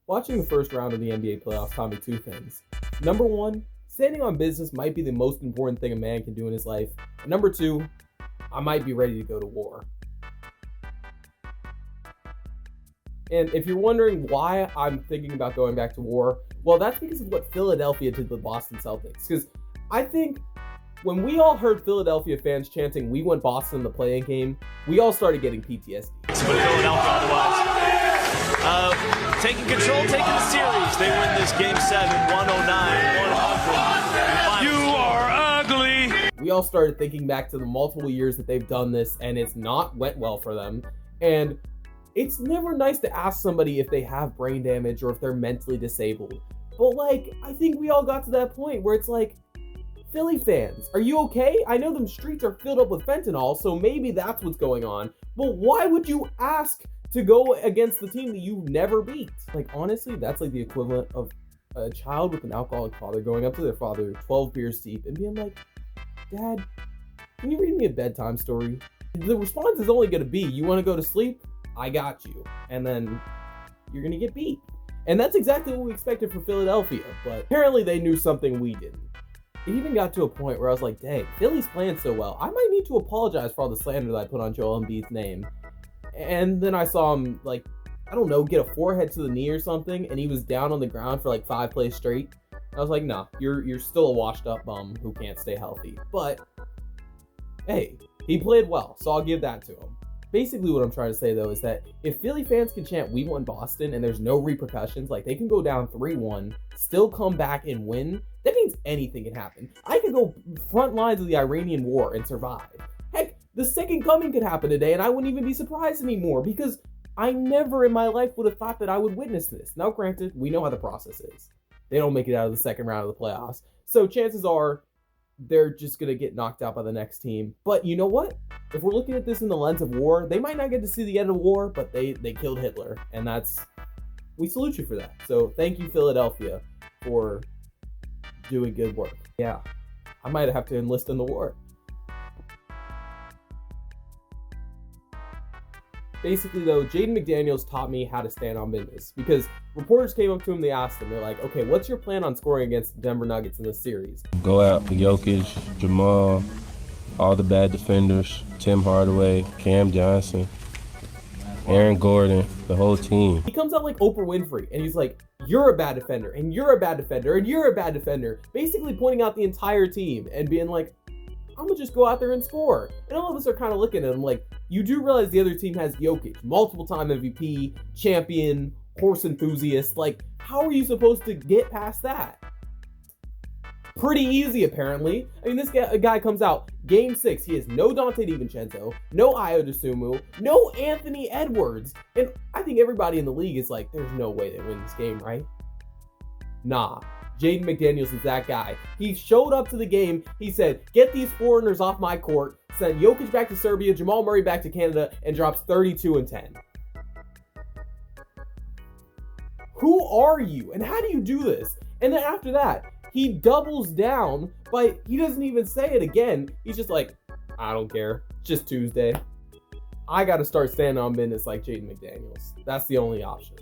Watching the first round of the NBA playoffs taught me two things. Number one, standing on business might be the most important thing a man can do in his life. And number two, I might be ready to go to war. And if you're wondering why I'm thinking about going back to war, well, that's because of what Philadelphia did to the Boston Celtics. Because I think when we all heard Philadelphia fans chanting, "We want Boston" in the play-in game, we all started getting PTSD. But Philadelphia otherwise. Taking control, taking the series. They win this game 7, 109-100. You are ugly. We all started thinking back to the multiple years that they've done this, and it's not went well for them. And it's never nice to ask somebody if they have brain damage or if they're mentally disabled. But I think we all got to that point where it's like, Philly fans, are you okay? I know them streets are filled up with fentanyl, so maybe that's what's going on. But why would you ask to go against the team that you never beat? Honestly, that's the equivalent of a child with an alcoholic father going up to their father 12 beers deep and being like, "Dad, can you read me a bedtime story?" The response is only going to be, "You want to go to sleep? I got you." And then you're going to get beat. And that's exactly what we expected for Philadelphia, but apparently they knew something we didn't. It even got to a point where I was like, dang, Philly's playing so well, I might need to apologize for all the slander that I put on Joel Embiid's name. And then I saw him, get a forehead to the knee or something, and he was down on the ground for 5 plays straight. I was like, nah, you're still a washed up bum who can't stay healthy. But, hey, he played well, so I'll give that to him. Basically what I'm trying to say, though, is that if Philly fans can chant, "We won Boston," and there's no repercussions, they can go down 3-1, still come back and win, that means anything can happen. I could go front lines of the Iranian war and survive. Heck, the second coming could happen today, and I wouldn't even be surprised anymore, because I never in my life would have thought that I would witness this. Now, granted, we know how the process is. They don't make it out of the second round of the playoffs, so chances are they're just going to get knocked out by the next team. But you know what? If we're looking at this in the lens of war, they might not get to see the end of war, but they killed Hitler. And we salute you for that. So thank you, Philadelphia, for doing good work. Yeah, I might have to enlist in the war. Basically, though, Jaden McDaniels taught me how to stand on business, because reporters came up to him, they asked him, they're like, "Okay, what's your plan on scoring against the Denver Nuggets in this series?" Go out for Jokic, Jamal, all the bad defenders, Tim Hardaway, Cam Johnson, Aaron Gordon, the whole team. He comes out like Oprah Winfrey, and he's like, "You're a bad defender, and you're a bad defender, and you're a bad defender," basically pointing out the entire team and being like, "I'm gonna just go out there and score." And all of us are kind of looking at him like, you do realize the other team has Jokic, multiple-time MVP, champion, horse enthusiast. How are you supposed to get past that? Pretty easy, apparently. I mean, this guy comes out, game 6, he has no Dante DiVincenzo, no Ayo Dosunmu, no Anthony Edwards. And I think everybody in the league is like, there's no way they win this game, right? Nah. Jaden McDaniels is that guy. He showed up to the game. He said, "Get these foreigners off my court," sent Jokic back to Serbia, Jamal Murray back to Canada, and drops 32 and 10. Who are you? And how do you do this? And then after that, he doubles down, but he doesn't even say it again. He's just like, "I don't care. It's just Tuesday." I got to start standing on business like Jaden McDaniels. That's the only option.